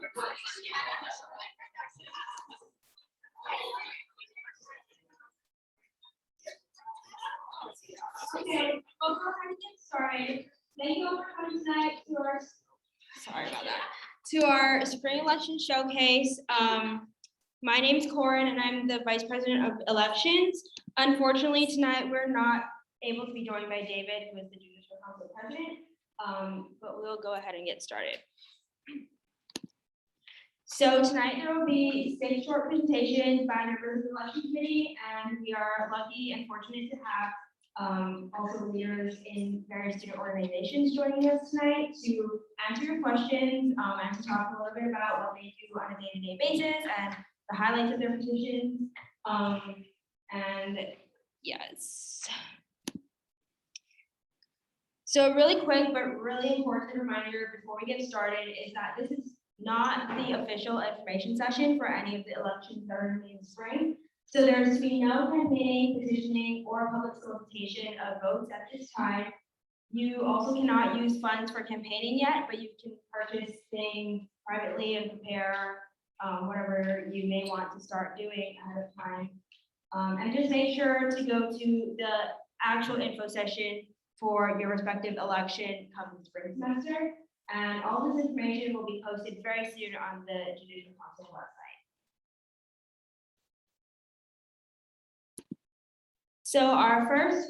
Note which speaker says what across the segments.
Speaker 1: Okay, we'll go ahead and get started. Thank you all for coming tonight to our, sorry about that, to our spring election showcase. My name is Corin and I'm the Vice President of Elections. Unfortunately, tonight we're not able to be joined by David, who is the Judicial Council President, but we'll go ahead and get started. So tonight there will be 6 short presentations by members of the election committee, and we are lucky and fortunate to have also leaders in various student organizations joining us tonight to answer your questions and to talk a little bit about what they do on a day-to-day basis and the highlights of their positions. And yes. So really quick, but really important reminder before we get started is that this is not the official information session for any of the elections that are going to be in the spring. So there's to be no campaigning, petitioning, or public solicitation of votes at this time. You also cannot use funds for campaigning yet, but you can purchase things privately and prepare whatever you may want to start doing ahead of time. And just make sure to go to the actual info session for your respective election come the spring semester. And all this information will be posted very soon on the Judicial Council website. So our first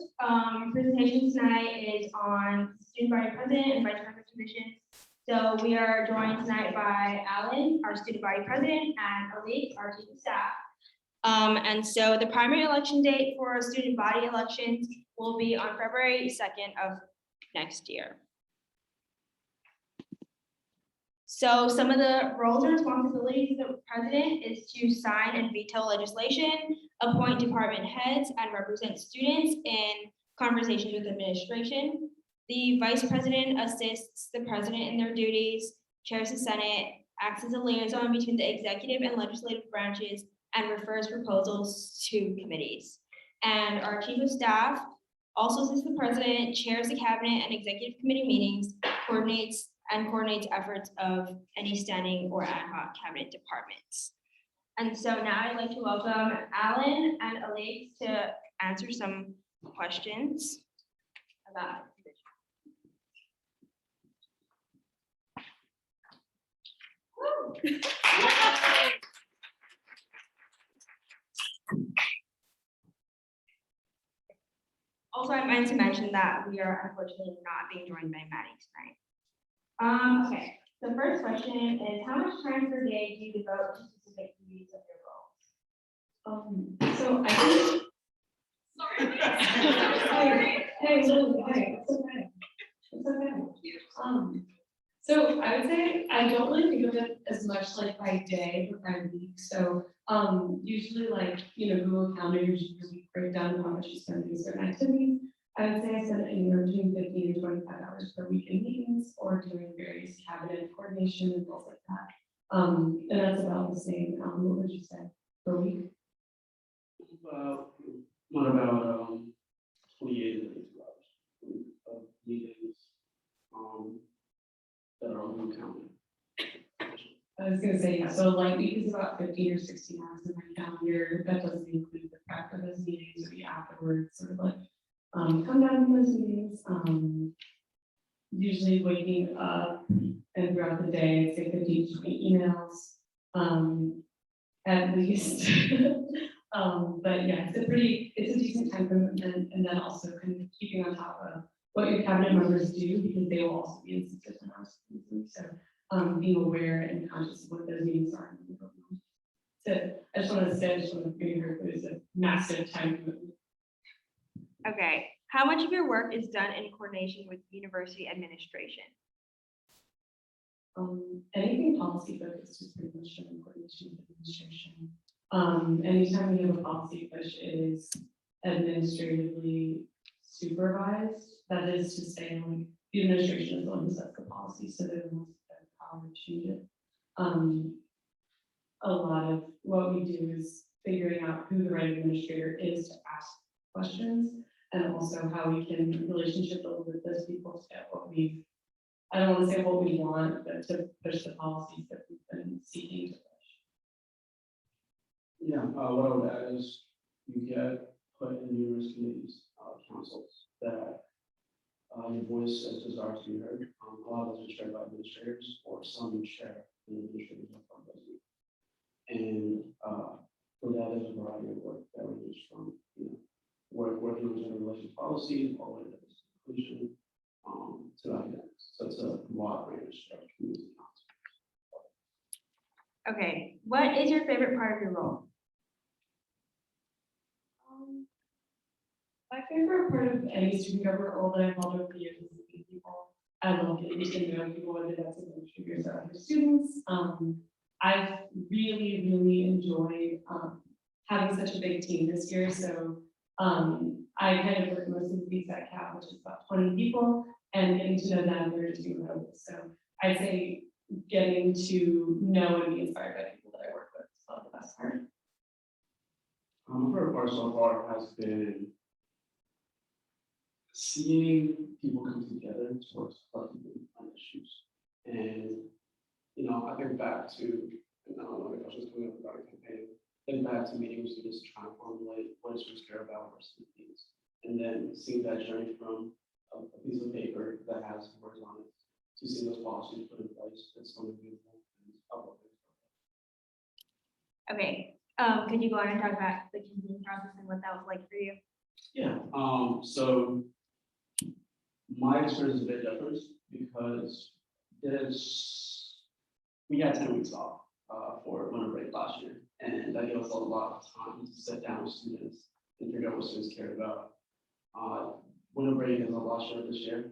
Speaker 1: presentation tonight is on student body president and vice president positions. So we are joined tonight by Alan, our student body president, and Elise, our chief of staff. And so the primary election date for student body elections will be on February 2nd of next year. So some of the roles and responsibilities of the president is to sign and veto legislation, appoint department heads, and represent students in conversations with administration. The vice president assists the president in their duties, chairs the Senate, acts as a liaison between the executive and legislative branches, and refers proposals to committees. And our chief of staff also assists the president, chairs the cabinet and executive committee meetings, coordinates efforts of any standing or ad hoc cabinet departments. And so now I'd like to welcome Alan and Elise to answer some questions about the position. Also, I meant to mention that we are unfortunately not being joined by Maddie tonight. Okay, the first question is, how much time per day do you devote to specific duties of your roles?
Speaker 2: So I think. Sorry. Hey, it's okay. It's okay. So I would say I don't really think of it as much like by day or by week. So usually Google Calendar usually break down how much you spend doing certain activities. I would say I spend anywhere between 15 to 25 hours per week in meetings or doing various cabinet coordination and things like that. And that's about the same. What would you say per week?
Speaker 3: What about 28 hours of meetings that are on calendar?
Speaker 2: I was going to say, yeah, so light week is about 15 or 16 hours in my calendar. That doesn't include the prep for those meetings or the afterwards, sort of like come down to those meetings. Usually waking up and throughout the day, say 15 to 20 emails at least. But yeah, it's a decent time commitment, and then also kind of keeping on top of what your cabinet members do, because they will also be in different hours. So being aware and conscious of what those meetings are. So I just want to bring here, there's a massive time commitment.
Speaker 1: Okay, how much of your work is done in coordination with university administration?
Speaker 2: Anything policy focused is pretty much done in coordination with administration. Anytime we have a policy push, it is administratively supervised. That is to say, like, the administration is the one who sets the policy, so they're the ones that have the power to change it. A lot of what we do is figuring out who the right administrator is to ask questions, and also how we can relationship build with those people to get what we've I don't want to say what we want, but to push the policies that we've been seeking to push.
Speaker 3: Yeah, what I would add is you get put in numerous committees, councils that your voice is desired to be heard. A lot of those are chaired by administrators or some chair and administrators are from those. And for that, there's a variety of work that ranges from, working on gender relations policy all the way to inclusion to academics. So it's a broad range of community council.
Speaker 1: Okay, what is your favorite part of your role?
Speaker 2: My favorite part of any student government role that I've held over the years is meeting people. I love getting to know people, whether that's administrators or other students. I've really enjoyed having such a big team this year. So I kind of work mostly with the exec cap, which is about 20 people, and getting to know them, they're just incredible. So I'd say getting to know and be inspired by people that I work with is probably the best part.
Speaker 3: My favorite part so far has been seeing people come together towards collectively on issues. And, I think back to, and I don't know the questions coming up about a campaign, think back to meeting with students trying to formulate what students care about versus things. And then seeing that journey from a piece of paper that has words on it to see those policies put in place, it's going to be beautiful.
Speaker 1: Okay, could you go on and talk about the campaign process and what that was like for you?
Speaker 3: Yeah, so my experience is a bit different because we had 10 weeks off for winter break last year, and that gave us a lot of time to sit down with students and figure out what students cared about. Winter break is a lot shorter this year,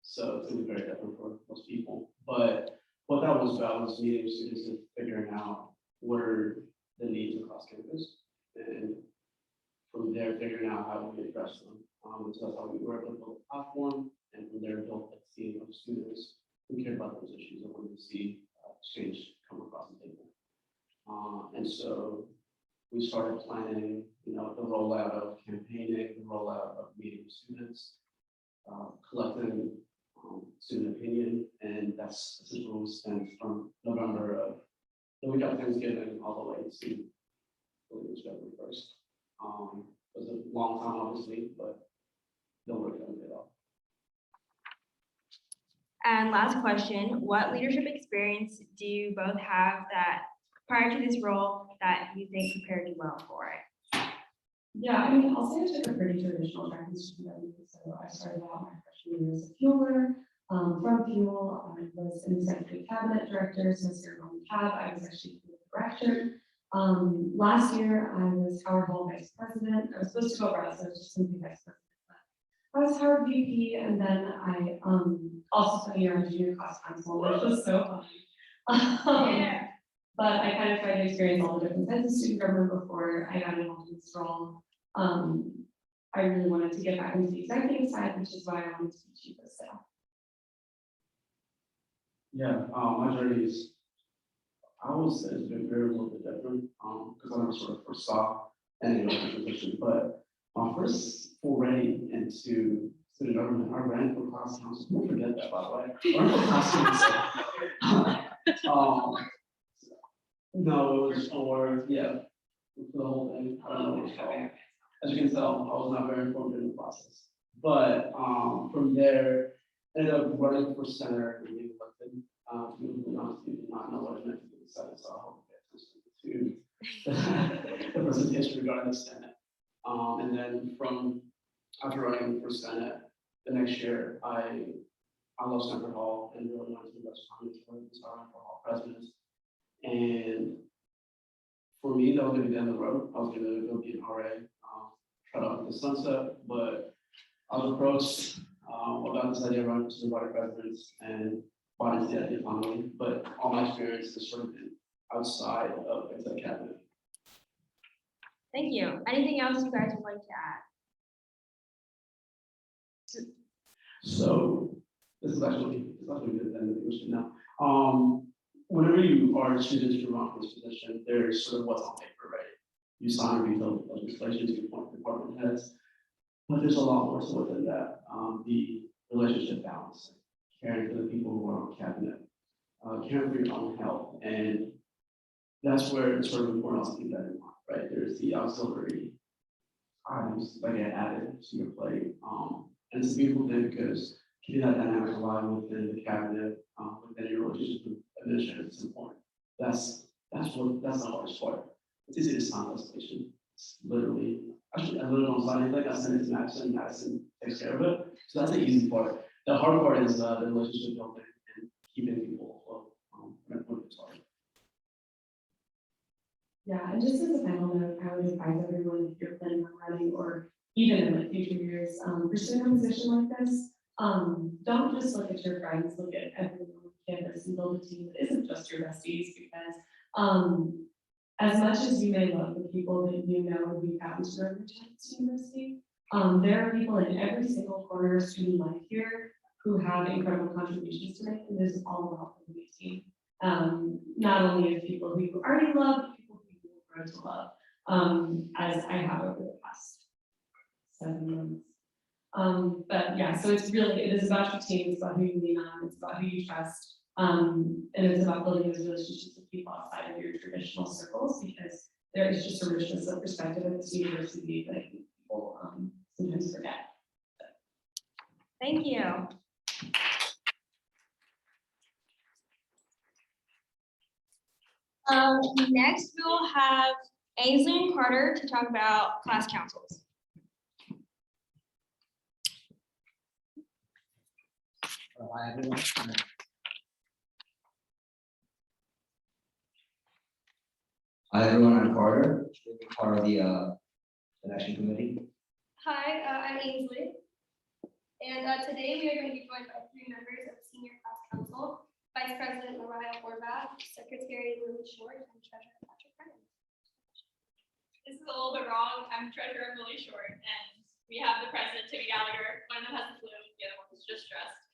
Speaker 3: so it's gonna be very different for most people. But what that was about was meeting with students and figuring out what are the needs across campus, and from there figuring out how we address them. So that's how we were able to build a platform, and from there built a team of students who cared about those issues and wanted to see change come across the table. And so we started planning, the rollout of campaigning, the rollout of meeting with students, collecting student opinion, and that's essentially what we spent from November of the week of Thanksgiving all the way to February 1st. It was a long time, obviously, but the work done paid off.
Speaker 1: And last question, what leadership experience do you both have that prior to this role that you think prepared you well for it?
Speaker 2: Yeah, I mean, I'll say I took a pretty traditional track in student government. So I started out my freshman year as a fueler. From fuel, I was an executive cabinet director, so I served on the cab. I was actually the director. Last year, I was Howard Hall vice president. I was supposed to go abroad, so I was just going to be vice president. I was Howard VP, and then I also spent a year on junior class council, which was so fun. But I kind of tried to experience all the different types of student government before I got involved in this role. I really wanted to get back into the executive side, which is why I wanted to be chief of staff.
Speaker 3: Yeah, my journey is, I would say it's been very a little bit different, because I never sort of foresaw any of the position, but my first foray into student government, I ran for class council. Don't forget that, by the way. I ran for class council. No, it was for the whole thing. I don't know what it's called. As you can tell, I was not very informed in the process. But from there, ended up running for center and being elected. To be honest, you did not know what it meant to be the Senate, so I hope you pay attention to the presentation regarding the Senate. And then after running for Senate, the next year, I love Stanford Hall and really wanted to invest time into it, so I ran for Hall president. And for me, that was going to be the end of the road. I was going to go be an RA, try to the sunset, but I was approached about this idea of running for student body presidents and bought into the idea finally. But all my experience has sort of been outside of exec cabinet.
Speaker 1: Thank you. Anything else you guys would like to add?
Speaker 3: So this is actually good then that you should know. Whenever you are choosing to run for this position, there's sort of what's on paper, right? You sign or veto legislation, you appoint department heads, but there's a lot more to it than that. The relationship balancing, caring for the people who are on cabinet, caring for your own health. And that's where it's sort of important to keep that in mind, right? There's the auxiliary items that get added to your plate. And it's a beautiful thing because keeping that dynamic alive within the cabinet, within your relationship with administrators is important. That's the hardest part. It's easy to sign legislation. It's literally, actually, I literally don't sign anything. I send it to Madison, and Madison takes care of it. So that's the easy part. The hard part is the relationship building and keeping people afloat when it's hard.
Speaker 2: Yeah, and just as a final note, I would advise everyone, if you're planning on running or even in like future years, pursuing a position like this, don't just look at your friends, look at everyone on campus and build a team that isn't just your besties, because as much as you may love the people that you know who you've gotten to know at Texas University, there are people in every single corner of student life here who have incredible contributions to make, and this is all about the team. Not only of people who you already love, but people who you will grow to love, as I have over the past 7 months. But yeah, so it is about your team, it's about who you lean on, it's about who you trust, and it's about building those relationships with people outside of your traditional circles, because there is just a richness of perspective at this university that I think people sometimes forget.
Speaker 1: Thank you. Next, we'll have Ainsley and Carter to talk about class councils.
Speaker 4: Hi, everyone. Hi, everyone. I'm Carter, part of the election committee.
Speaker 5: Hi, I'm Ainsley, and today we are going to be joined by 3 members of the Senior Class Council: Vice President Mariah Horvath, Secretary Lily Short, and Treasurer Patrick Brennan.
Speaker 6: This is a little bit wrong. I'm Treasurer Lily Short, and we have the President, Timmy Gallagher. One of them has the flu, the other one is just stressed.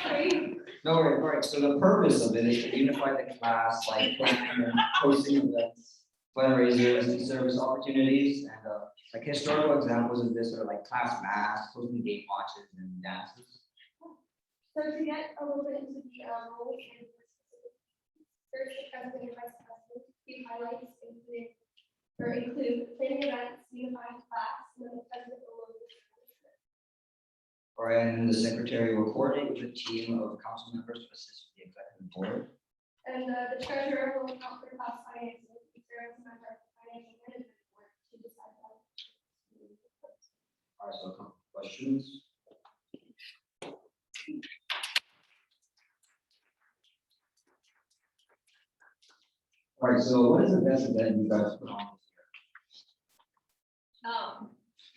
Speaker 5: Sorry.
Speaker 4: No worries, all right. So the purpose of it is to unify the class, like hosting events, fundraisers, and service opportunities, and like historical examples of this are like class masks, hosting game watches, and dances.
Speaker 5: So to get a little bit into the roles and first, the President and Vice President, key highlights include planning events, unifying class, and then the President will.
Speaker 4: All right, and then the secretary will coordinate with a team of council members to assist with the executive board.
Speaker 5: And the treasurer will account for class finances, and serve as a member of the financial management board to decide how.
Speaker 4: All right, so a couple of questions. All right, so what is the best event you guys put on this year?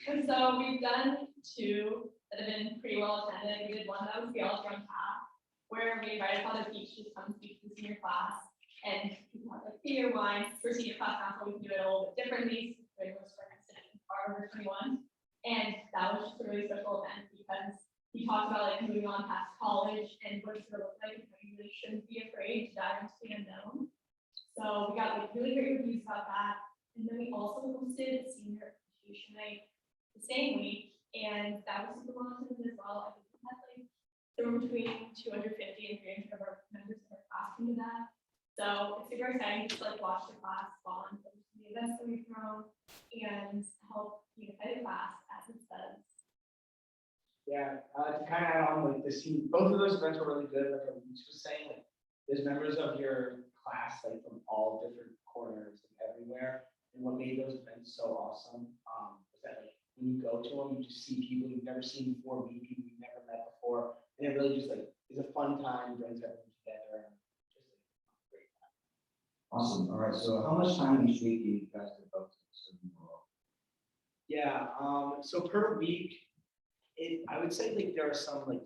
Speaker 6: And so we've done 2 that have been pretty well attended. We did one that was the Algebra Path, where we invited Father Peach to come speak to the senior class, and people have like theater wine. For senior class council, we can do it a little bit differently. It was for instance, over 21, and that was just a really special event because he talked about like moving on past college and what it's gonna look like, and how you really shouldn't be afraid to dive into the unknown. So we got like really great reviews about that, and then we also hosted senior appreciation night the same week, and that was super well attended as well. I think we had like somewhere between 250 and 300 of our members of our class into that. So it's super exciting to like watch the class bond over the events that we've thrown and help unify the class as it says.
Speaker 7: Yeah, to kind of add on, like the scene, both of those events were really good. Like I was just saying, like there's members of your class like from all different corners and everywhere. And what made those events so awesome was that like when you go to them, you just see people you've never seen before, meet people you've never met before, and it really just like is a fun time, brings everyone together, and just like a great time.
Speaker 4: Awesome. All right, so how much time each week do you guys devote to this role?
Speaker 7: Yeah, so per week, I would say like there are some like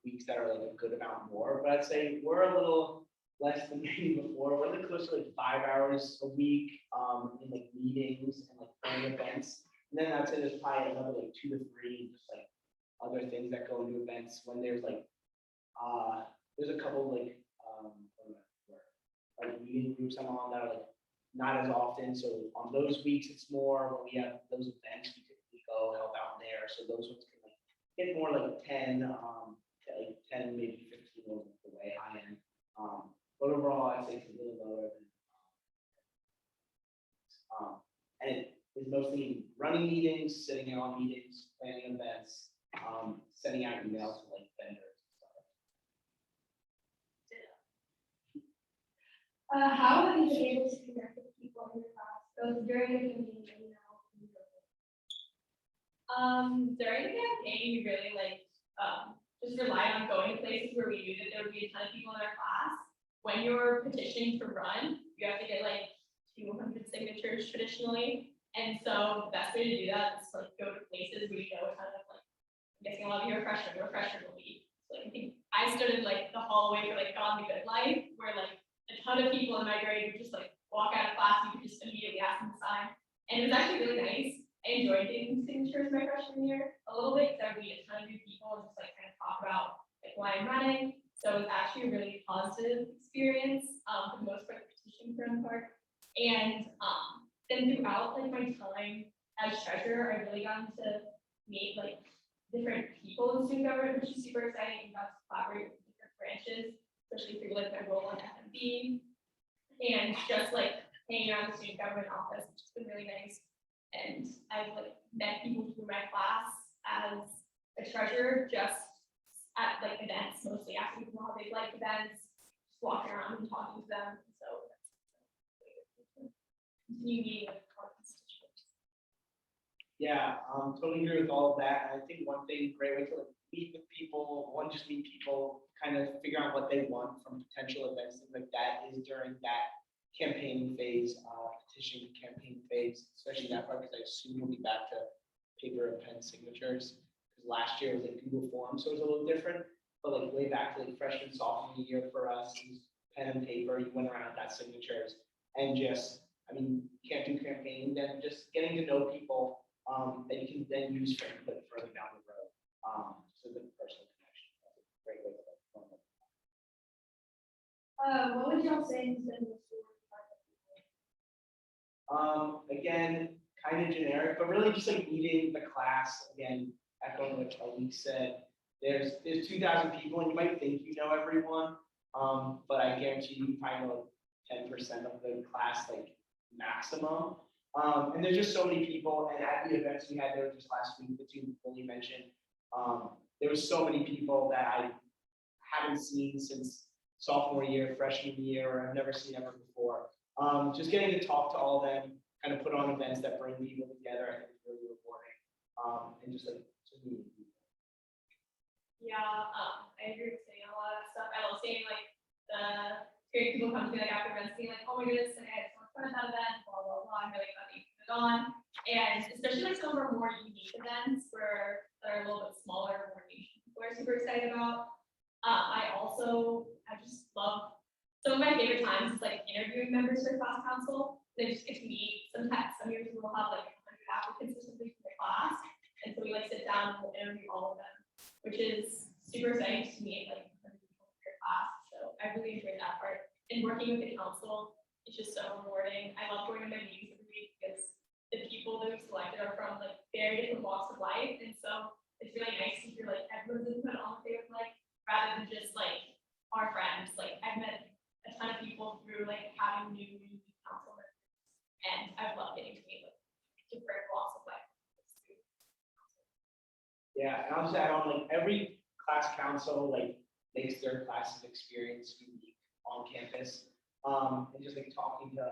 Speaker 7: weeks that are like a good amount more, but I'd say we're a little less than maybe before. We're like close to like 5 hours a week in like meetings and like planning events. And then I'd say there's probably another like 2 to 3 just like other things that go into events when there's like there's a couple like meeting groups I'm on that are like not as often. So on those weeks it's more when we have those events we typically go help out there. So those ones can like get more like 10, like 10, maybe 15 was the way high end. But overall, I'd say it's a little lower than. And it is mostly running meetings, sitting in on meetings, planning events, sending out emails to like vendors and stuff.
Speaker 5: How have you been able to connect with people in your class, both during the campaign and now?
Speaker 6: During the campaign, we really just relied on going to places where we knew that there would be a ton of people in our class. When you're petitioning to run, you have to get like 200 signatures traditionally. And so the best way to do that is to like go to places where you know a ton of like, I'm guessing a lot of you are freshmen, where freshmen will be. So like, I think I stood in like the hallway for like God the Good Life, where like a ton of people in my grade would just like walk out of class, you could just immediately ask them to sign. And it was actually really nice. I enjoyed getting signatures my freshman year a little bit, because I would meet a ton of new people and just like kind of talk about like why I'm running. So it was actually a really positive experience, for the most part, the petition part. And then throughout like my time as treasurer, I really gotten to meet like different people in student government, which is super exciting. And got to collaborate with different branches, especially through like my role in FMB, and just like hanging around the student government office, which has been really nice. And I've like met people through my class as a treasurer, just at like events, mostly asking people how they like events, just walking around and talking to them. So that's continue meeting with our constituents.
Speaker 7: Yeah, totally agree with all of that. And I think one thing, great way to like meet with people, just meet people, kind of figure out what they want from potential events, things like that, is during that campaign phase, petition campaign phase, especially that part, because I assume we'll be back to paper and pen signatures. Because last year was like Google Forms, so it was a little different. But like way back to like freshman, sophomore year for us, it was pen and paper. You went around, got signatures, and just, I mean, you can't do campaigning, then just getting to know people that you can then use for input further down the road. So the personal connection, that's a great way to like form it.
Speaker 5: What would y'all say has been the story?
Speaker 7: Again, kind of generic, but really just like meeting the class, again, echoing what Elise said, there's 2,000 people and you might think you know everyone, but I guarantee you probably know 10% of the class, like maximum. And there's just so many people, and at the events we had there just last week that you fully mentioned, there was so many people that I haven't seen since sophomore year, freshman year, or I've never seen ever before. Just getting to talk to all of them, kind of put on events that bring people together, I think is really rewarding. And just like to meet people.
Speaker 6: Yeah, I agree with saying a lot of that stuff. I love seeing like hearing people come to me like after events being like, oh my goodness, I had so much fun at that event, blah, blah, blah. I'm really glad that you put it on. And especially like some of our more unique events that are a little bit smaller, more niche, we're super excited about. I just love, some of my favorite times is like interviewing members for class council. They just get to meet, some years we'll have like 100 applicants or something for the class. And so we like sit down and we'll interview all of them, which is super exciting to meet like 100 people for your class. So I really enjoyed that part. And working with the council, it's just so rewarding. I love going to my meetings every week because the people that we selected are from like very different walks of life. And so it's really nice to hear like everyone's input on what they would like, rather than just like our friends. Like I've met a ton of people through like having new council members, and I've loved getting to meet like different walks of life.
Speaker 7: Yeah, and I'll just add on, like every class council like makes their class's experience unique on campus. And just like talking to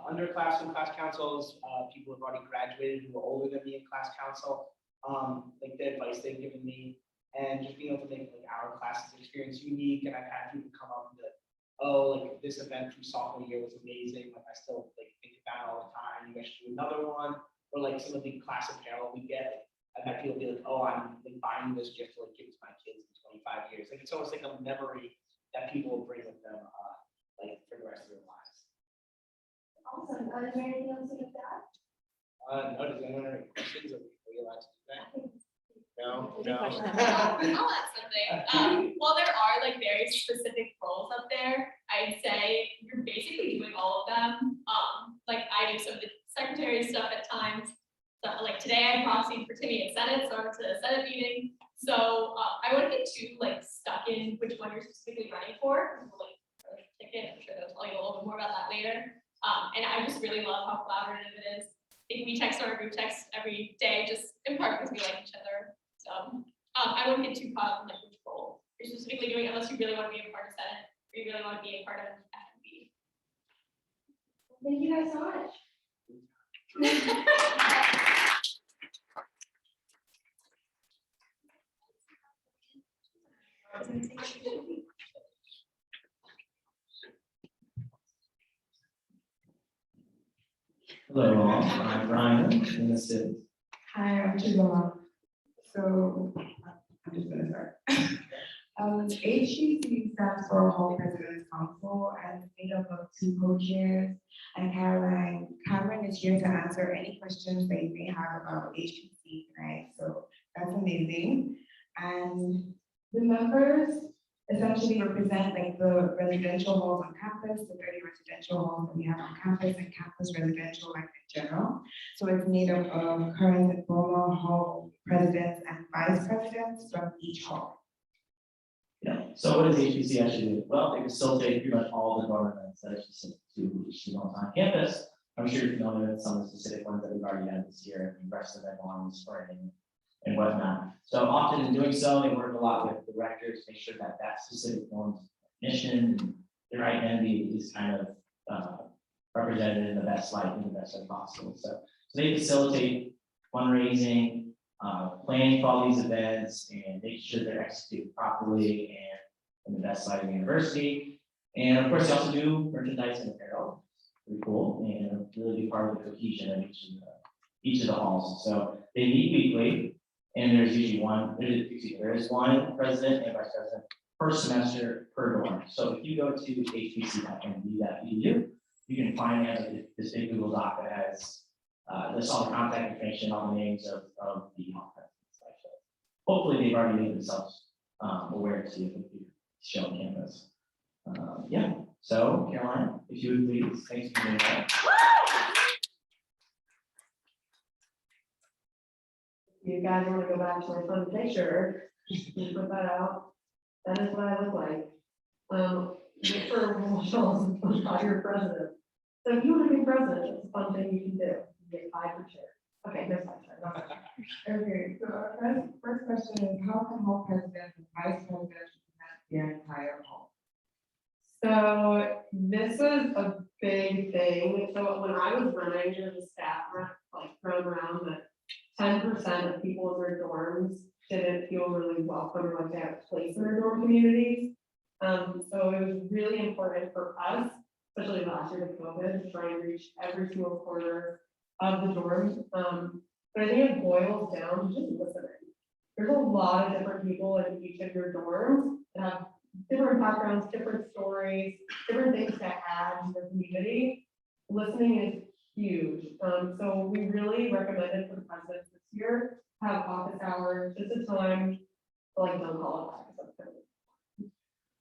Speaker 7: underclassmen class councils, people who've already graduated who are older than me in class council, like the advice they've given me, and just being able to make like our class's experience unique. And I've had people come up and be like, oh, like this event from sophomore year was amazing. Like I still like think about it all the time. You guys should do another one. Or like some of the class apparel we get. I've had people be like, oh, I'm like buying this gift to like give to my kids in 25 years. Like it's almost like a memory that people will bring with them like for the rest of their lives.
Speaker 5: Awesome. Is there anything else you have to add?
Speaker 7: No, does anyone have any questions? Are we allowed to do that? No,
Speaker 6: I'll add something. While there are like very specific roles up there, I'd say you're basically doing all of them. Like I do some of the secretary stuff at times. So like today I I proxied for Timmy at Senate, so I went to the Senate meeting. So I wouldn't get too like stuck in which one you're specifically running for. Like ticket, I'm sure they'll tell you a little bit more about that later. And I just really love how collaborative it is. I think we text our group text every day, just in part because we like each other. So I wouldn't get too caught up in like which role you're specifically doing unless you really want to be a part of Senate or you really want to be a part of FMB.
Speaker 5: Thank you guys so much.
Speaker 8: Hello, all. I'm Ryan, and this is
Speaker 9: Hi, I'm Chizoma. So, I'm just gonna start. HGC stands for Hall President's Council and it's made up of 2 co-chairs and Caroline. Cameron is here to answer any questions that you may have about HGC tonight, so that's amazing. And the members essentially represent like the residential halls on campus, the 30 residential halls that we have on campus and campus residential like in general. So it's made up of current and former hall presidents and vice presidents from each hall.
Speaker 8: Yeah, so what does HPC actually do? Well, they facilitate pretty much all the dorm events that are specific to students on campus. I'm sure you're familiar with some of the specific ones that we've already had this year, and the rest of them on spring and whatnot. So often in doing so, they work a lot with the directors to make sure that that specific one's mission and their identity is kind of represented in the best light, in the best way possible. So they facilitate fundraising, planning for all these events and making sure they're executed properly and in the best light of the university. And of course, they also do merchandise and apparel, pretty cool, and really be part of the cohesion of each of the halls. So they meet weekly, and there's usually there is one president and vice president per semester per dorm. So if you go to hpc.md.edu, you can find this big Google Doc that has this all the contact information, all the names of the hall presidents. Hopefully they've already made themselves aware to you if you show on campus. Yeah, so Caroline, if you would please, thanks for doing that.
Speaker 9: You guys want to go back to my fun picture, you put that out, that is what I look like. Look for Rochelle's your president. So if you want to be president, it's a fun thing you can do. You get 5 per chair. Okay, there's 5 chairs. Okay, so our first question is, how can hall presidents and vice presidents represent their entire hall? So this was a big thing. So when I was running, there was a stat like thrown around that 10% of people in their dorms didn't feel really welcome or like they had a place in their dorm communities. So it was really important for us, especially last year with COVID, to try and reach every single corner of the dorms. But I think it boils down to just listening. There's a lot of different people in each of your dorms that have different backgrounds, different stories, different things to add to the community. Listening is huge. So we really recommended for the presidents this year, have office hours, just a time, like don't call it office.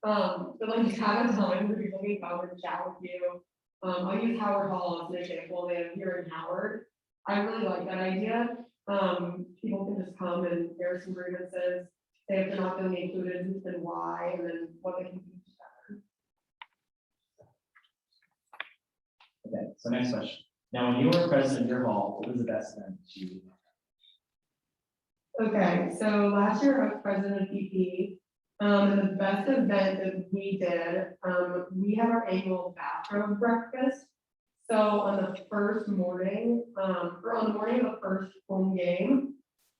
Speaker 9: But like have a time where people can come and chat with you. I'll use Howard Hall as an example. They have here in Howard. I really like that idea. People can just come and air some grievances, say if they're not going to be included, then why, and then what they can do better.
Speaker 8: Okay, so next question. Now, when you were president of your hall, what was the best event you?
Speaker 9: Okay, so last year I was president of EP. The best event that we did, we have our annual bathrobe breakfast. So on the first morning, or on the morning of the first home game,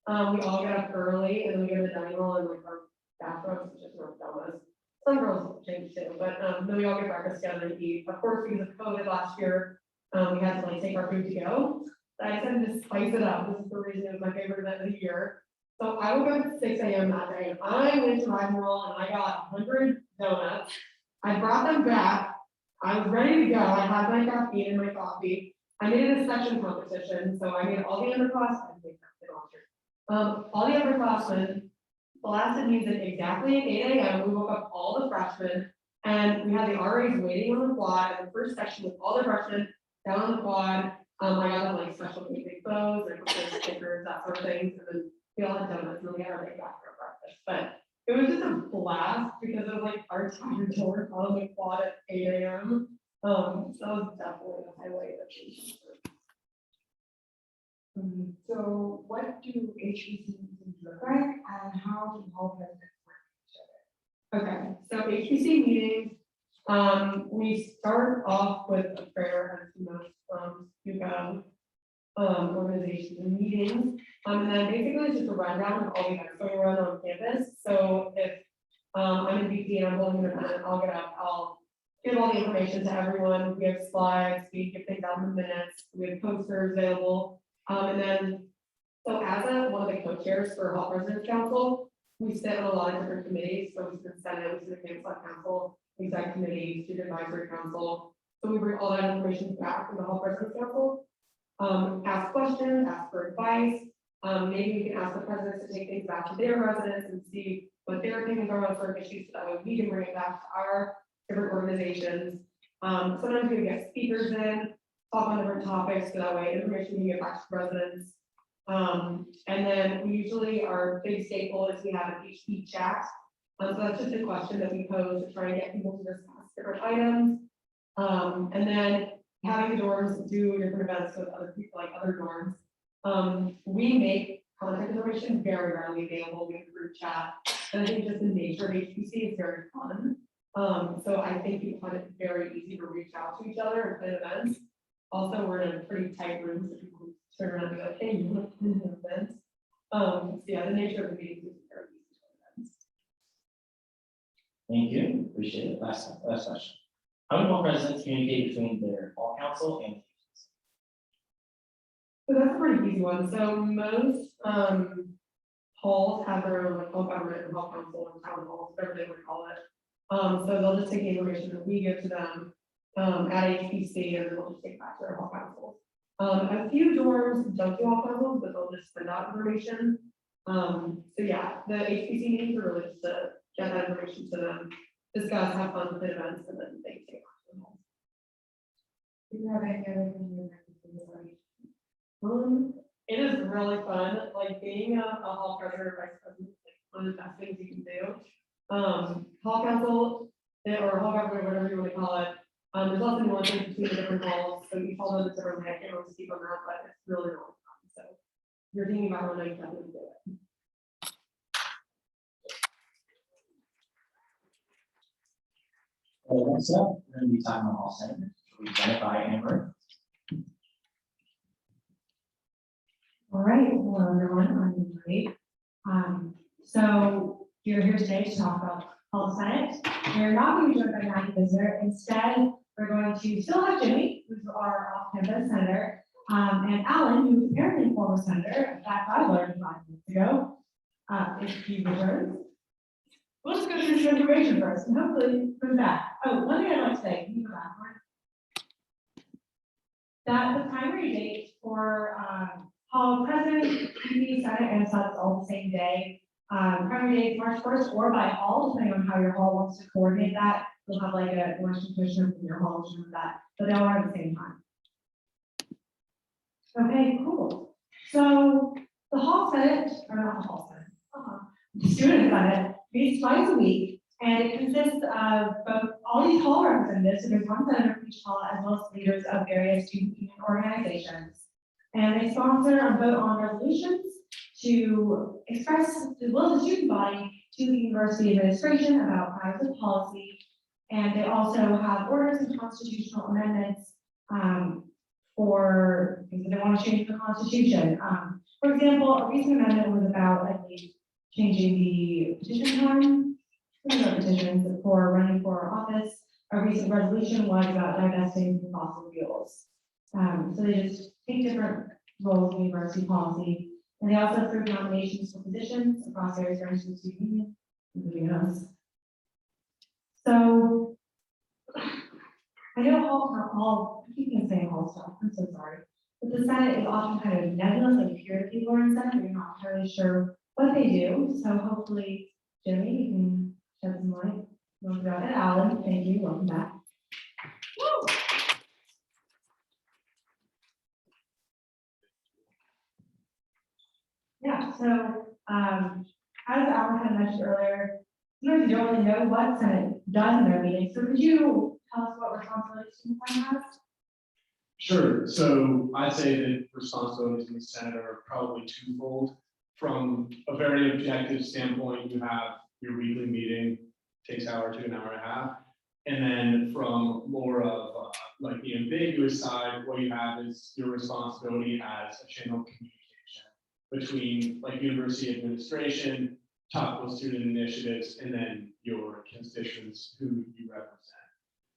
Speaker 9: we all get up early and then we go to the dining hall and like our bathrobes, which is not donuts. Some girls change too, but then we all get breakfast together and eat. Of course, because of COVID last year, we had to like take our food to go. So I decided to spice it up. This is the reason it was my favorite event of the year. So I woke up at 6 a.m. that day and I went to Rival and I got 100 donuts. I brought them back. I was ready to go. I had my caffeine and my coffee. I made it a section competition. So I made all the underclassmen, all the underclassmen blasted music exactly at 8 a.m. We woke up all the freshmen and we had the RAs waiting on the quad. And the first section with all the freshmen down on the quad. I got them like special music expos, like those stickers, that sort of thing, and then we all had donuts, and then we had our big back for breakfast, but it was just a blast, because it was like our time to work on the quad at 8 AM. So that was definitely a highlight of the.
Speaker 10: So what do HBC meetings look like and how do hall presidents work with each other?
Speaker 9: Okay, so HBC meetings, we start off with a prayer and some, you've got, organizations and meetings. And then basically it's just a rundown of all the events going on campus. So if, I'm in VP and I'm holding an event, I'll get up, I'll give all the information to everyone. We have slides, we give things out in minutes, we have posters available. And then, so as one of the co-chairs for Hall Presidents Council, we sit on a lot of different committees, so we sit in Senate, we sit in Campus Council, Exec Committee, Student Advisory Council. So we bring all that information back to the Hall Presidents Council. Ask questions, ask for advice. Maybe we can ask the presidents to take things back to their residents and see what their opinions are on certain issues, so that way we can bring it back to our different organizations. Sometimes we get speakers in, talk on different topics, so that way information can get back to residents. And then we usually, our big staple is we have an HP chat. So that's just a question that we pose to try and get people to discuss different items. And then having the dorms do different events with other people, like other dorms. We make contact information very rarely available in group chat. And I think just the nature of HBC is very fun. So I think people find it very easy to reach out to each other and plan events. Also, we're in a pretty tight room, so people turn around and be like, hey, you want to plan an event? So yeah, the nature of the meetings is very easy to events.
Speaker 8: Thank you, appreciate it. Last question. How do all presidents communicate between their hall council and?
Speaker 9: So that's a pretty easy one. So most halls have their own like hall government and hall council and town halls, whatever they would call it. So they'll just take the information that we give to them at HPC, and then they'll just take back to their hall council. A few dorms don't do hall councils, but they'll just send out information. So yeah, the HPC meetings are really just to get that information to them, discuss, have fun with the events, and then they take it back to the hall.
Speaker 10: Do you have any other things you'd like to say?
Speaker 9: It is really fun, like being a hall president or vice president, is like one of the best things you can do. Hall council, or hall government, whatever you want to call it, there's lots of nuances between the different halls, so each hall does it differently. I can't really speak on that, but it's really, really fun. So if you're thinking about one, I definitely do it.
Speaker 8: Next up, we're going to be talking about hall senators, presented by Amber.
Speaker 10: All right, hello everyone, I'm Marie. So you're here today to talk about Hall Senate. We're not going to be joined by Maggie Visitor. Instead, we're going to still have Jimmy, who's our off-campus senator, and Alan, who's apparently a former senator. In fact, I learned 5 minutes ago. If he returns, we'll just go through some information first, and hopefully come back. Oh, one thing I'd like to say, can you go backward? That the primary date for Hall President, VP, Senate, and Senate all the same day. Primary day is March 1st, or by hall, depending on how your hall wants to coordinate that. You'll have like a election commissioner from your hall to do that, but they all are at the same time. Okay, cool. So the Hall Senate, or not the Hall Senate, the Student Senate meets twice a week, and it consists of both all these hall representatives, so there's one senator for each hall, as well as leaders of various student union organizations. And they sponsor and vote on resolutions to express the will of the student body to the university administration about matters of policy. And they also have orders and constitutional amendments for things that they want to change the Constitution. For example, a recent amendment was about, I believe, changing the petition time petitions for running for office. A recent resolution was about divesting from fossil fuels. So they just take different roles in university policy, and they also approve nominations for positions across various branches of the student union, including us. So I know I keep on saying hall stuff, I'm so sorry. But the Senate is often kind of nebulous, like if you're the people in the Senate, you're not entirely sure what they do. So hopefully, Jimmy, you can shed some light. Welcome back. And Alan, thank you, welcome back. Yeah, so, as Alan kind of mentioned earlier, sometimes you don't really know what Senate does in their meetings, so could you tell us what responsibilities student Senate has?
Speaker 3: Sure, so I'd say that responsibilities in the Senate are probably twofold. From a very objective standpoint, you have your weekly meeting, takes an hour to an hour and a half. And then from more of like the ambiguous side, what you have is your responsibility as a channel of communication between like university administration, topical student initiatives, and then your constituents who you represent.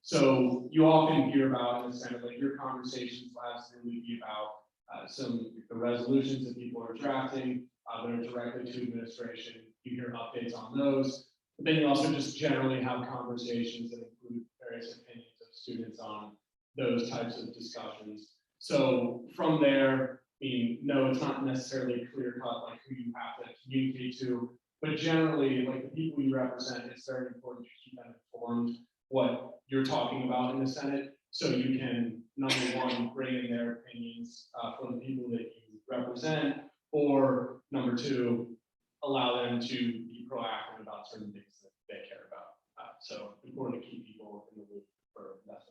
Speaker 3: So you often hear about in the Senate, like your conversations last year would be about some of the resolutions that people are drafting that are directly to administration. You hear updates on those. But then you also just generally have conversations that include various opinions of students on those types of discussions. So from there, I mean, no, it's not necessarily clear cut like who you have to communicate to, but generally, like the people you represent, it's very important to keep them informed what you're talking about in the Senate, so you can, number one, bring in their opinions from the people that you represent, or number two, allow them to be proactive about certain things that they care about. So important to keep people in the loop for that.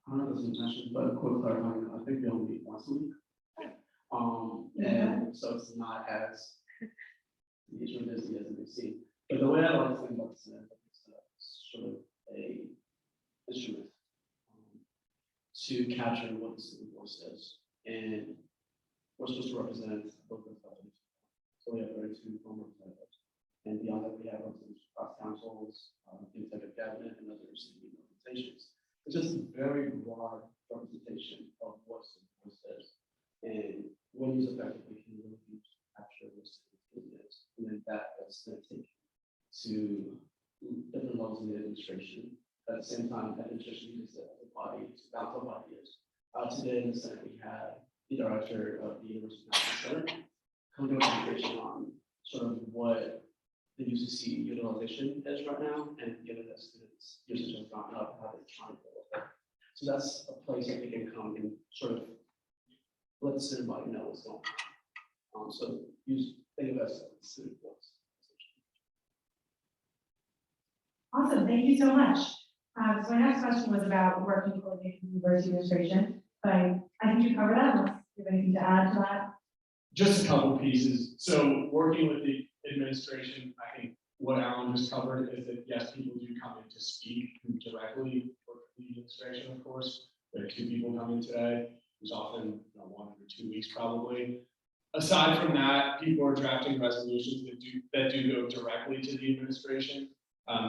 Speaker 3: I don't know if this was mentioned, but a quick clarifying, I think we only meet once a week. And so it's not as busy as it may seem. But the way I like to think about this is sort of a instrument to capture what the city force is. And we're supposed to represent local authorities. So we have 32 former representatives. And beyond that, we have representatives across councils, the executive cabinet, and other city organizations. It's just a very broad representation of what the force is. And what is effectively can really use to capture what the city is. And then that's going to take to different levels of the administration. At the same time, that administration uses it as a body to balance our body is. Today in the Senate, we had the director of the University of Center come to a conversation on sort of what the UCC utilization is right now, and given that students' usage has gone up, how they're trying to deal with it. So that's a place that they can come and sort of let the student body know what's going on. So think of us as student voice.
Speaker 10: Awesome, thank you so much. So my next question was about working coordination with university administration, but I think you covered that, unless you have anything to add to that.
Speaker 3: Just a couple pieces. So working with the administration, I think what Alan just covered is that yes, people do come in to speak directly for the administration, of course. There are 2 people coming today. There's often 1 or 2 weeks probably. Aside from that, people are drafting resolutions that do go directly to the administration.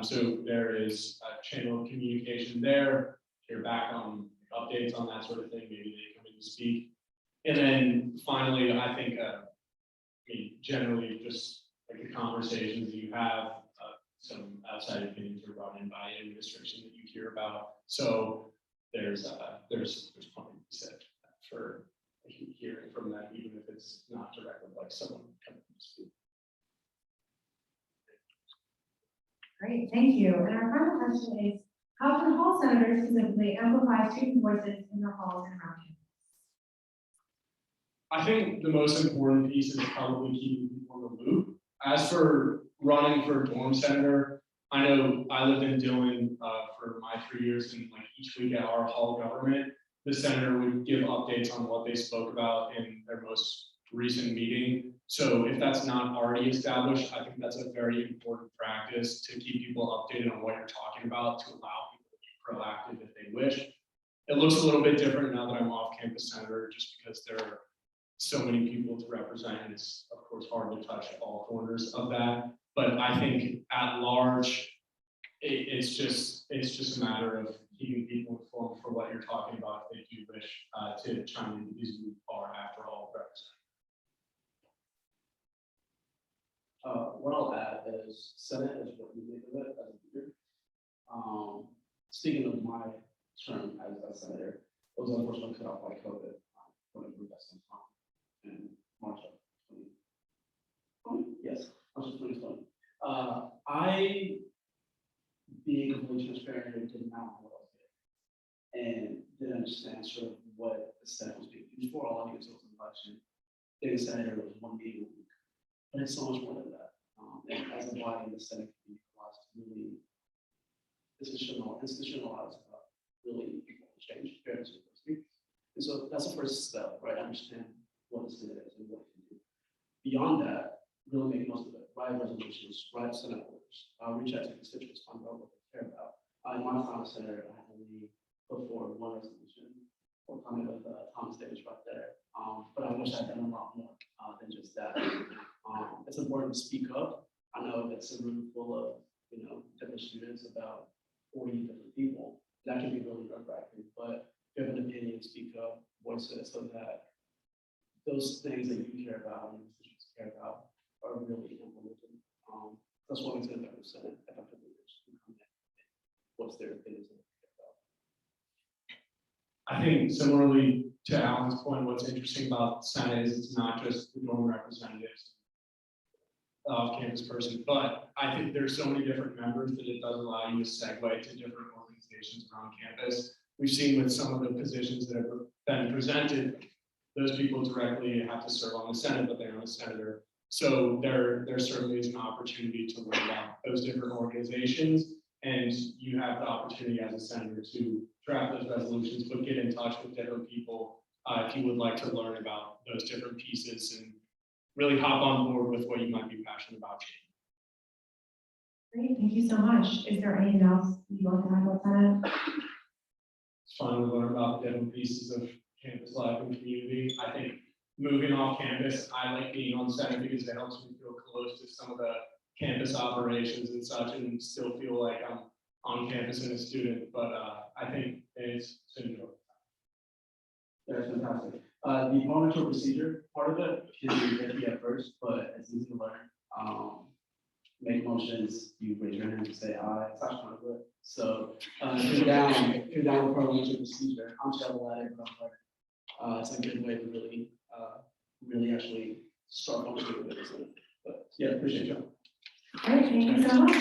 Speaker 3: So there is a channel of communication there. Hear back on updates on that sort of thing. Maybe they come in to speak. And then finally, I think, generally just like the conversations that you have, some outside opinions are brought in by administration that you hear about. So there's plenty to be said for hearing from them, even if it's not directly like someone coming to speak.
Speaker 10: Great, thank you. And our final question is, how can hall senators specifically amplify student voices in the halls and around campus?
Speaker 3: I think the most important piece is probably keeping people in the loop. As for running for dorm senator, I know I lived in Dillon for my 3 years, and like each week at our hall government, the senator would give updates on what they spoke about in their most recent meeting. So if that's not already established, I think that's a very important practice to keep people updated on what you're talking about, to allow people to be proactive if they wish. It looks a little bit different now that I'm off-campus senator, just because there are so many people to represent. It's of course hard to touch all corners of that, but I think at large, it's just a matter of keeping people informed for what you're talking about if they do wish to chime in, because you are, after all, representing. What I'll add is Senate is what we make of it as a leader. Speaking of my term as a senator, it was unfortunately cut off by COVID when I moved in March of 2020. Yes, March of 2020. I, being completely transparent, didn't know what I was doing and didn't understand sort of what the Senate was being before all of these was an election, they decided there was one meeting a week. But it's so much more than that. And as a body, the Senate can be utilized to really institutionalize really change fairness and diversity. And so that's the first step, right? Understand what the Senate is and what it can do. Beyond that, really make most of it, write resolutions, write Senate orders, reach out to constituents, find out what they care about. In my time as senator, I had only put forward one resolution or comment with Thomas Davis right there. But I wish I'd done a lot more than just that. It's important to speak up. I know it's a room full of, different students, about 40 different people. That can be really nerve-wracking, but if you have an opinion, speak up, voice it so that those things that you care about and constituents care about are really implemented. That's one example that was said effective leaders who come in. What's their opinions that they care about.
Speaker 11: I think similarly to Alan's point, what's interesting about Senate is it's not just the normal representatives of campus person, but I think there's so many different members that it does allow you to segue to different organizations around campus. We've seen with some of the positions that have been presented, those people directly have to serve on the Senate, but they're not a senator. So there certainly is an opportunity to learn about those different organizations, and you have the opportunity as a senator to draft those resolutions, but get in touch with different people if you would like to learn about those different pieces and really hop on board with what you might be passionate about.
Speaker 10: Great, thank you so much. Is there anything else you'd like to add about that?
Speaker 11: It's fun to learn about different pieces of campus life and community. I think moving off campus, I like being on Senate because it helps me feel close to some of the campus operations and such, and still feel like I'm on campus and a student, but I think it's enjoyable.
Speaker 3: That's fantastic. The parliamentary procedure part of it can be iffy at first, but it's easy to learn. Make motions, you raise your hand and say aye. It's actually kind of good. So if you're down with parliamentary procedure, I'm terrible at it, but I'm learning. It's a good way to really actually start functioning with it. But yeah, appreciate you.
Speaker 10: Great, thank you so much.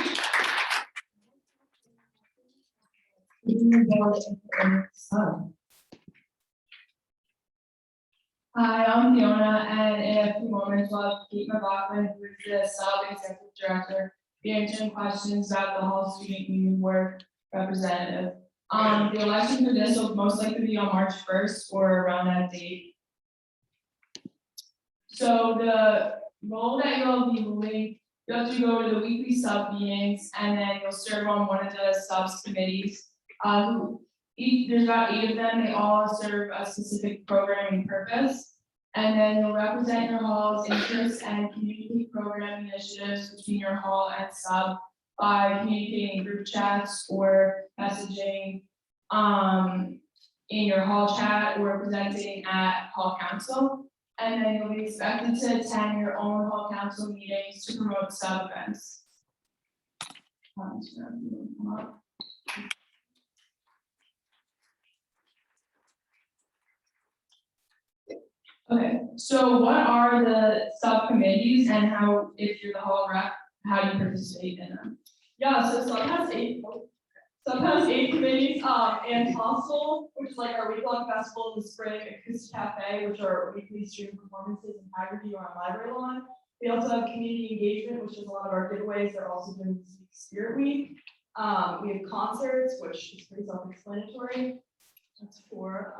Speaker 6: Hi, I'm Fiona, and in a few moments, we'll have Kate McLaughlin, who is the sub-executive director, be answering questions about the Hall Student Union Board representative. The election for this will most likely be on March 1st or around that date. So the role that you'll be doing, you have to go to the weekly sub meetings, and then you'll serve on one of the subs committees. There's about 8 of them. They all serve a specific programming purpose. And then you'll represent your hall's interests and communicate program initiatives between your hall and sub by communicating in group chats or messaging in your hall chat or presenting at hall council. And then you'll be expected to attend your own hall council meetings to promote sub events. Okay, so what are the subcommittees and how, if you're the hall rep, how do you participate in them?
Speaker 12: Yeah, so Sub has 8 committees, and Hostel, which is like our week-long festival in the spring, Acoustic Cafe, which are weekly stream performances and high review on Library Lawn. We also have community engagement, which is a lot of our giveaways. They're also doing Spirit Week. We have concerts, which is pretty self-explanatory. That's for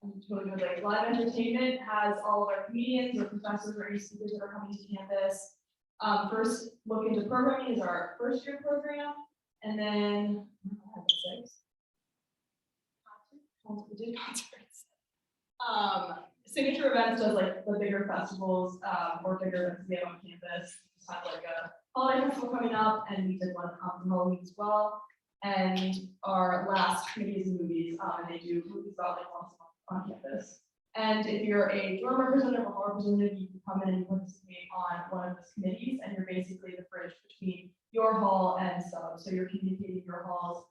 Speaker 12: I'm totally good. Like live entertainment has all of our comedians or professors or any speakers that are coming to campus. First look into programming is our first year program, and then we did concerts. Signature events does like the bigger festivals, or bigger events we have on campus. Just have like a holiday festival coming up, and we did one for Halloween as well. And our last committee is movies, and they do movies about like once a month on campus. And if you're a dorm representative or hall representative, you can come in and participate on one of those committees, and you're basically the bridge between your hall and sub. So you're communicating your hall's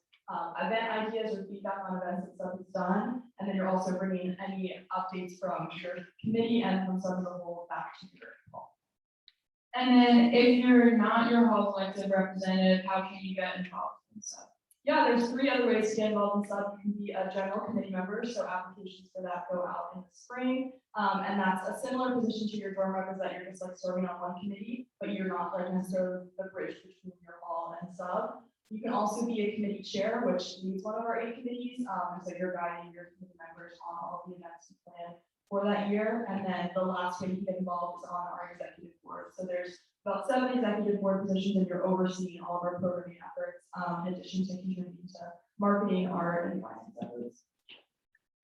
Speaker 12: event ideas or feedback on events that sub has done, and then you're also bringing any updates from your committee and from sub as a whole back to your hall.
Speaker 6: And then if you're not your hall collective representative, how can you get involved in sub?
Speaker 12: Yeah, there's 3 other ways to get involved in sub. You can be a general committee member, so applications for that go out in the spring. And that's a similar position to your dorm rep, is that you're just like serving on one committee, but you're not like necessarily the bridge between your hall and sub. You can also be a committee chair, which leads one of our 8 committees. And so you're guiding your committee members on all of the events you plan for that year. And then the last way you get involved is on our executive board. So there's about 7 executive board positions, and you're overseeing all of our programming efforts, in addition to contributing to marketing, art, and finance efforts.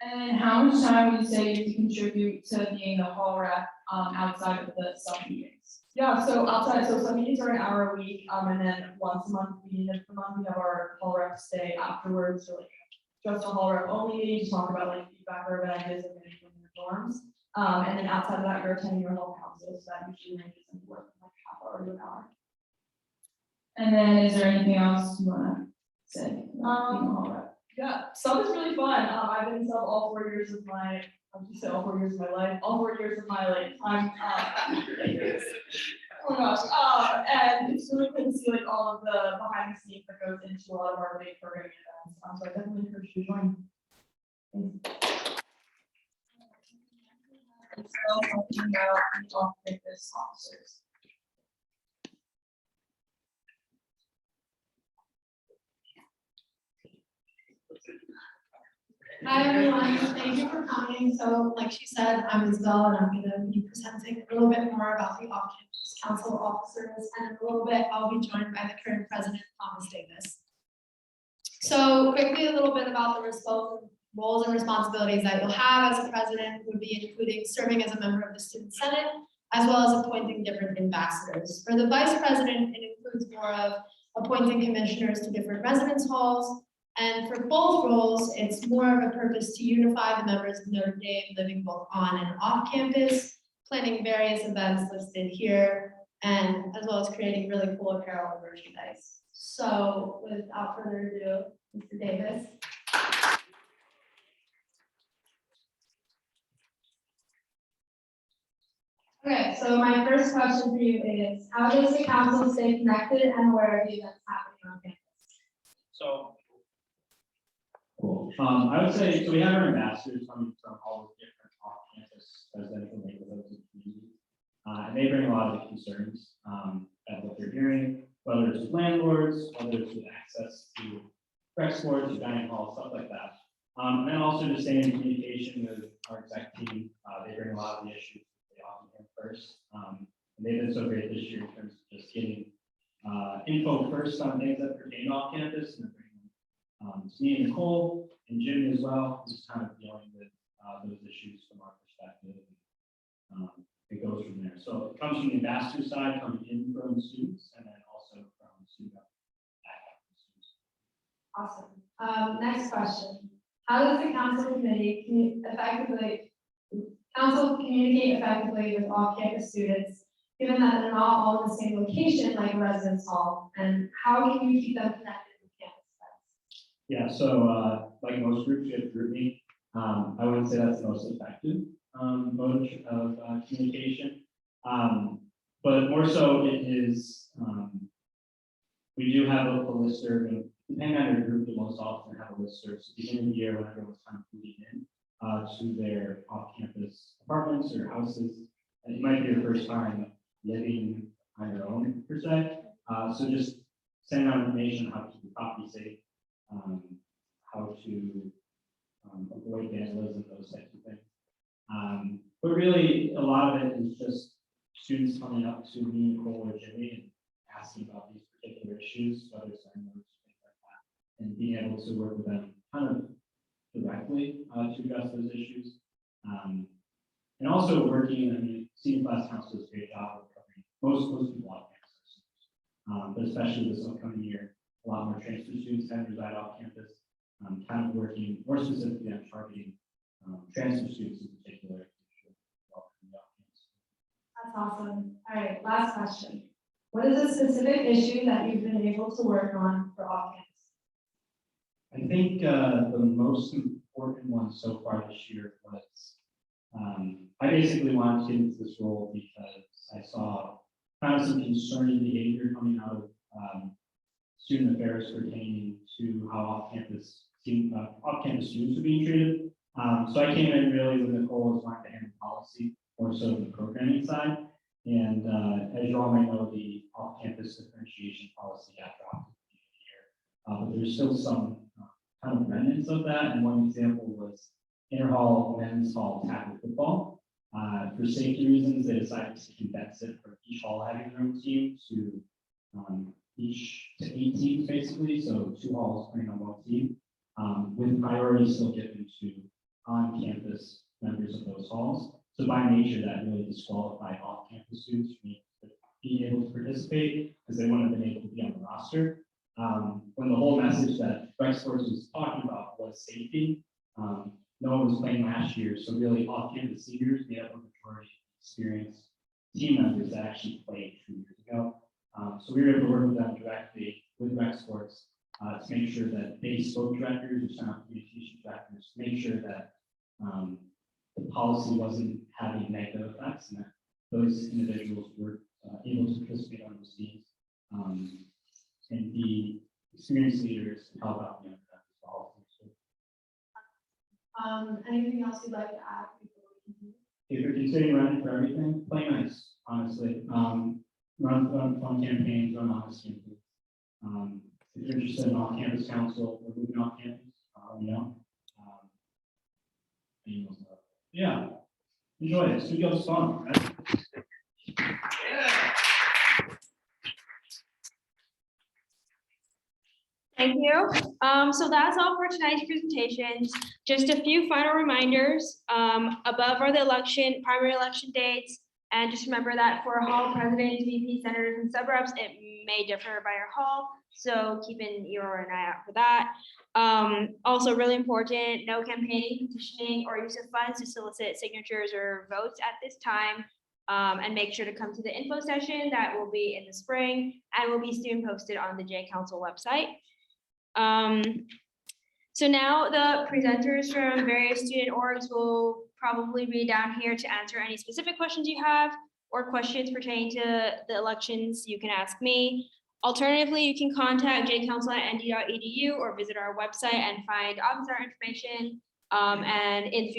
Speaker 10: And how much time would you say you contribute to being the hall rep, outside of the sub meetings?
Speaker 12: Yeah, so outside, so some meetings are an hour a week, and then once a month, we have our hall reps stay afterwards, so like just a hall rep only meeting to talk about like feedback or ideas of anything in your dorms. And then outside of that, you're attending your hall council, so that usually ranges anywhere from like half hour to an hour.
Speaker 10: And then is there anything else you wanna say? about being a hall rep?
Speaker 12: Yeah, sub is really fun. I've been in sub all 4 years of my, I'll just say all 4 years of my life, all 4 years of my like time. Oh my gosh, and it's really cool to see like all of the behind the scenes that goes into a lot of our big programming events. So I definitely encourage you to join. Thanks.
Speaker 10: And so talking about the off-campus officers.
Speaker 13: Hi, everyone. Thank you for coming. So like she said, I'm Isabel, and I'm going to be presenting a little bit more about the off-campus council officers, and in a little bit, I'll be joined by the current president, Thomas Davis. So quickly, a little bit about the roles and responsibilities that you'll have as a president would be including serving as a member of the student senate, as well as appointing different ambassadors. For the vice president, it includes more of appointing commissioners to different residence halls. And for both roles, it's more of a purpose to unify the members of Notre Dame living both on and off campus, planning various events listed here, and as well as creating really cool apparel and merchandise. So without further ado, Mr. Davis. Okay, so my first question for you is, how does the council stay connected and aware of the events happening on campus?
Speaker 8: So. Cool. I would say, so we have our ambassadors coming from all the different off-campus residential neighborhoods and communities. And they bring a lot of concerns at what they're hearing, whether it's with landlords, whether it's with access to rec sports, dining halls, stuff like that. And then also just staying in communication with our exec team. They bring a lot of the issues they often hear first. And they've been so great this year in terms of just getting info first on things that pertain off campus, and to me and Nicole and Jimmy as well, just kind of dealing with those issues from our perspective. It goes from there. So it comes from the ambassador side, coming in from students, and then also from student
Speaker 13: Awesome. Next question. How does the council committee communicate effectively with off-campus students, given that they're not all in the same location like a residence hall? And how can you keep them connected with campus events?
Speaker 8: Yeah, so like most groups, you have GroupMe. I wouldn't say that's the most effective mode of communication. But more so it is, we do have a listserv, and depending on your group, you most often have a listserv. So beginning of the year, when everyone's kind of moving in to their off-campus apartments or houses, and it might be your first time living on your own per se. So just sending out information on how to keep the property safe, how to avoid vandalism, those types of things. But really, a lot of it is just students coming up to me, Nicole, or Jimmy, and asking about these particular issues, whether it's landlords, things like that, and being able to work with them kind of directly to address those issues. And also working, I mean, senior class council does a great job of covering most people off campus, but especially this upcoming year, a lot more transfer students have reside off campus, kind of working more specifically on targeting transfer students in particular.
Speaker 13: That's awesome. All right, last question. What is a specific issue that you've been able to work on for off-campus?
Speaker 8: I think the most important one so far this year was, I basically wanted to get into this role because I saw kind of some concerning behavior coming out of student affairs pertaining to how off-campus students are being treated. So I came in really with the goal of wanting to handle policy, more so the programming side. And as you all may know, the off-campus differentiation policy got dropped at the beginning of the year. But there's still some kind of remnants of that. And one example was inter-hall men's hall tackle football. For safety reasons, they decided to condense it from each hall having their own team to each to 8 teams basically. So 2 halls playing on 1 team, with priority still given to on-campus members of those halls. So by nature, that really disqualified off-campus students from being able to participate because they wouldn't have been able to be on the roster. When the whole message that Rec Sports was talking about was safety, no one was playing last year, so really off-campus seniors made up a majority of experienced team members that actually played 2 years ago. So we were able to work with them directly with Rec Sports to make sure that they spoke directors or sent out communication directors to make sure that the policy wasn't having negative effects and that those individuals were able to participate on those teams and be experienced leaders to help out the young guys as well.
Speaker 13: Anything else you'd like to add before we continue?
Speaker 8: If you're considering running for everything, play nice, honestly. Run fun campaigns, run honest campaigns. If you're interested in off-campus council or moving off campus, let me know. Yeah, enjoy it. Studios fun, right?
Speaker 1: Thank you. So that's all for tonight's presentations. Just a few final reminders. Above are the primary election dates. And just remember that for hall presidents, VP, senators, and sub-reps, it may differ by your hall. So keep an ear or an eye out for that. Also really important, no campaigning, petitioning, or use of funds to solicit signatures or votes at this time. And make sure to come to the info session that will be in the spring and will be soon posted on the J Council website. So now the presenters from various student orgs will probably be down here to answer any specific questions you have or questions pertaining to the elections. You can ask me. Alternatively, you can contact jcouncil@nd.edu or visit our website and find office hour information. And in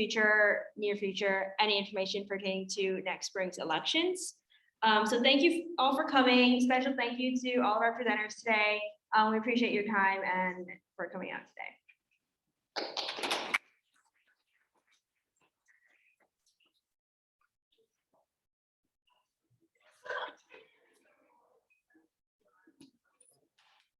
Speaker 1: near future, any information pertaining to next spring's elections. So thank you all for coming. Special thank you to all of our presenters today. We appreciate your time and for coming out today.